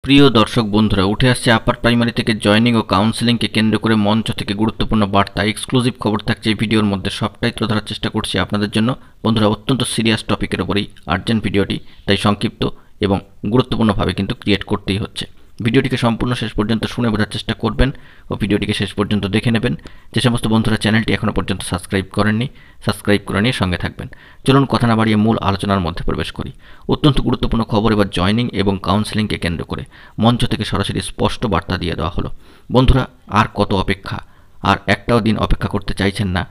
প্রিয় দর্শক বন্ধুরা, উঠে আসছে আপার প্রাইমারি থেকে জয়েনিং ও কাউন্সেলিংকে কেন্দ্র করে মঞ্চ থেকে গুরুত্বপূর্ণ বার্তা। এক্সক্লুসিভ খবর থাকছে এই ভিডিওর মধ্যে, সবটাই তুলে ধরার চেষ্টা করছি আপনাদের জন্য। বন্ধুরা, অত্যন্ত সিরিয়াস টপিকের ওপরেই আর্জেন্ট ভিডিওটি, তাই সংক্ষিপ্ত এবং গুরুত্বপূর্ণভাবে কিন্তু ক্রিয়েট করতেই হচ্ছে। ভিডিওটিকে সম্পূর্ণ শেষ পর্যন্ত শুনে বোঝার চেষ্টা করবেন ও ভিডিওটিকে শেষ পর্যন্ত দেখে নেবেন। যে সমস্ত বন্ধুরা চ্যানেলটি এখনও পর্যন্ত সাবস্ক্রাইব করেননি, সাবস্ক্রাইব করে নিয়ে সঙ্গে থাকবেন। চলুন কথা না বাড়িয়ে মূল আলোচনার মধ্যে প্রবেশ করি। অত্যন্ত গুরুত্বপূর্ণ খবর এবার জয়েনিং এবং কাউন্সেলিংকে কেন্দ্র করে মঞ্চ থেকে সরাসরি স্পষ্ট বার্তা দিয়ে দেওয়া হলো। বন্ধুরা, আর কত অপেক্ষা? আর একটাও দিন অপেক্ষা করতে চাইছেন না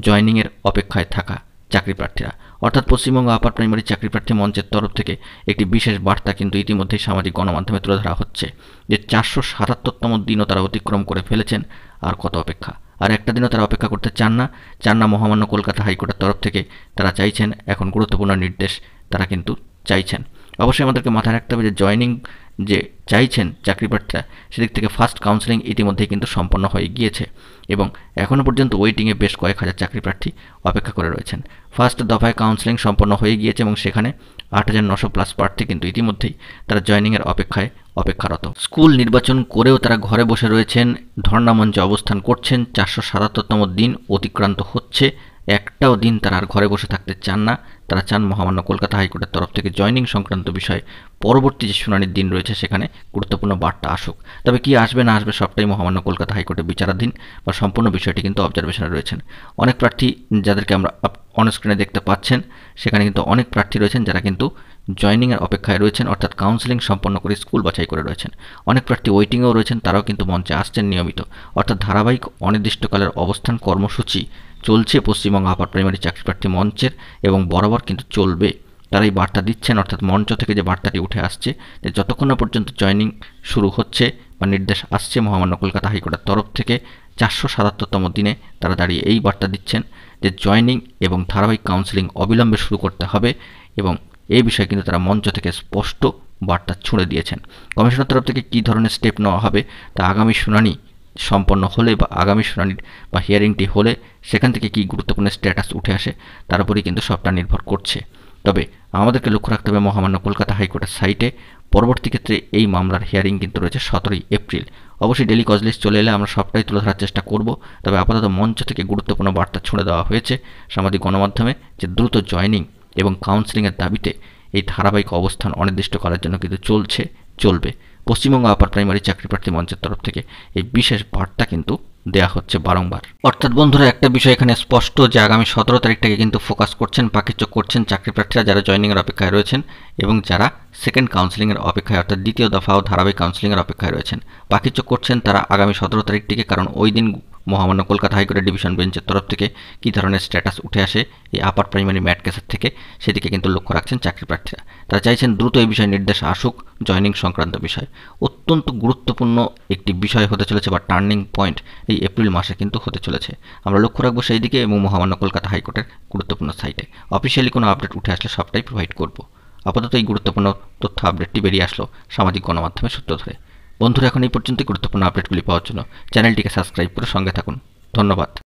জয়েনিংয়ের অপেক্ষায় থাকা চাকরি প্রার্থীরা। অর্থাৎ পশ্চিমবঙ্গ আপার প্রাইমারি চাকরি প্রার্থী মঞ্চের তরফ থেকে একটি বিশেষ বার্তা কিন্তু ইতিমধ্যেই সামাজিক গণমাধ্যমে তুলে ধরা হচ্ছে যে 477তম দিনও তারা অতিক্রম করে ফেলেছেন। আর কত অপেক্ষা? আর একটা দিনও তারা অপেক্ষা করতে চান না মহামান্য কলকাতা হাইকোর্টের তরফ থেকে। তারা চাইছেন এখন গুরুত্বপূর্ণ নির্দেশ তারা কিন্তু চাইছেন। অবশ্যই আমাদেরকে মাথায় রাখতে হবে যে জয়েনিং যে চাইছেন চাকরি প্রার্থীরা, সেদিক থেকে ফার্স্ট কাউন্সেলিং ইতিমধ্যেই কিন্তু সম্পন্ন হয়ে গিয়েছে এবং এখনও পর্যন্ত ওয়েটিংয়ে বেশ কয়েক হাজার চাকরি প্রার্থী অপেক্ষা করে রয়েছেন। ফার্স্ট দফায় কাউন্সেলিং সম্পন্ন হয়ে গিয়েছে এবং সেখানে 8,900+ প্রার্থী কিন্তু ইতিমধ্যেই তারা জয়েনিংয়ের অপেক্ষারত। স্কুল নির্বাচন করেও তারা ঘরে বসে রয়েছেন, ধর্ণা মঞ্চে অবস্থান করছেন। 477তম দিন অতিক্রান্ত হচ্ছে, একটাও দিন তারা আর ঘরে বসে থাকতে চান না। তারা চান মহামান্য কলকাতা হাইকোর্টের তরফ থেকে জয়েনিং সংক্রান্ত বিষয়ে পরবর্তী যে শুনানির দিন রয়েছে সেখানে গুরুত্বপূর্ণ বার্তা আসুক। তবে কি আসবে না আসবে সবটাই মহামান্য কলকাতা হাইকোর্টে বিচারাধীন বা সম্পূর্ণ বিষয়টি কিন্তু অবজারভেশনে রয়েছেন। অনেক প্রার্থী যাদেরকে আমরা অনস্ক্রিনে দেখতে পাচ্ছেন, সেখানে কিন্তু অনেক প্রার্থী রয়েছেন যারা কিন্তু জয়েনিংয়ের অপেক্ষায় রয়েছেন, অর্থাৎ কাউন্সেলিং সম্পন্ন করে স্কুল বাছাই করে রয়েছেন। অনেক প্রার্থী ওয়েটিংয়েও রয়েছেন, তারাও কিন্তু মঞ্চে আসছেন নিয়মিত। অর্থাৎ ধারাবাহিক অনির্দিষ্টকালের অবস্থান কর্মসূচি চলছে পশ্চিমবঙ্গ আপার প্রাইমারি চাকরি প্রার্থী মঞ্চের এবং বরাবর কিন্তু চলবে। তারা এই বার্তা দিচ্ছেন, অর্থাৎ মঞ্চ থেকে যে বার্তাটি উঠে আসছে যে যতক্ষণ না পর্যন্ত জয়েনিং শুরু হচ্ছে বা নির্দেশ আসছে মহামান্য কলকাতা হাইকোর্টের তরফ থেকে 477তম দিনে তারা দাঁড়িয়ে এই বার্তা দিচ্ছেন যে জয়েনিং এবং ধারাবাহিক কাউন্সেলিং অবিলম্বে শুরু করতে হবে এবং এই বিষয়ে কিন্তু তারা মঞ্চ থেকে স্পষ্ট বার্তা ছুঁড়ে দিয়েছেন। কমিশনের তরফ থেকে কী ধরনের স্টেপ নেওয়া হবে তা আগামী শুনানি সম্পন্ন হলে বা আগামী শুনানির বা হিয়ারিংটি হলে সেখান থেকে কী গুরুত্বপূর্ণ স্ট্যাটাস উঠে আসে তার উপরেই কিন্তু সবটা নির্ভর করছে। তবে আমাদেরকে লক্ষ্য রাখতে হবে মহামান্য কলকাতা হাইকোর্টের সাইটে পরবর্তী ক্ষেত্রে এই মামলার হিয়ারিং কিন্তু রয়েছে 17ই এপ্রিল। অবশ্যই ডেলি কজ লিস্ট চলে এলে আমরা সবটাই তুলে ধরার চেষ্টা করব। তবে আপাতত মঞ্চ থেকে গুরুত্বপূর্ণ বার্তা ছুঁড়ে দেওয়া হয়েছে সামাজিক গণমাধ্যমে যে দ্রুত জয়েনিং এবং কাউন্সেলিংয়ের দাবিতে এই ধারাবাহিক অবস্থান অনির্দিষ্টকালের জন্য কিন্তু চলবে। পশ্চিমবঙ্গ আপার প্রাইমারি চাকরি প্রার্থী মঞ্চের তরফ থেকে এই বিশেষ বার্তা কিন্তু দেয়া হচ্ছে বারংবার। অর্থাৎ বন্ধুরা, একটা বিষয় এখানে স্পষ্ট যে আগামী 17 তারিখটাকে কিন্তু ফোকাস করছেন, পাখির চোখ করছেন চাকরি প্রার্থীরা যারা জয়েনিংয়ের অপেক্ষায় রয়েছেন এবং যারা সেকেন্ড কাউন্সেলিংয়ের অপেক্ষায় অর্থাৎ দ্বিতীয় দফা ও ধারাবাহিক কাউন্সেলিংয়ের অপেক্ষায় রয়েছেন। পাখির চোখ করছেন তারা আগামী 17 তারিখটিকে, কারণ ওই দিন মহামান্য কলকাতা হাইকোর্টের ডিভিশন বেঞ্চের তরফ থেকে কী ধরনের স্ট্যাটাস উঠে আসে এই আপার প্রাইমারি ম্যাট কেসের থেকে, সেদিকে কিন্তু লক্ষ্য রাখছেন চাকরি প্রার্থীরা। তারা চাইছেন দ্রুত এই বিষয়ে নির্দেশ আসুক। জয়েনিং সংক্রান্ত বিষয় অত্যন্ত গুরুত্বপূর্ণ একটি বিষয় হতে চলেছে বা টার্নিং পয়েন্ট এই এপ্রিল মাসে কিন্তু হতে চলেছে। আমরা লক্ষ্য রাখবো সেই দিকে এবং মহামান্য কলকাতা হাইকোর্টের গুরুত্বপূর্ণ সাইটে অফিসিয়ালি কোনো আপডেট উঠে আসলে সবটাই প্রোভাইড করব। আপাতত এই গুরুত্বপূর্ণ তথ্য আপডেটটি বেরিয়ে আসলো সামাজিক গণমাধ্যমের সূত্র ধরে। বন্ধুরা, এখন এই পর্যন্ত গুরুত্বপূর্ণ আপডেটগুলি পাওয়ার জন্য চ্যানেলটিকে সাবস্ক্রাইব করে সঙ্গে থাকুন। ধন্যবাদ।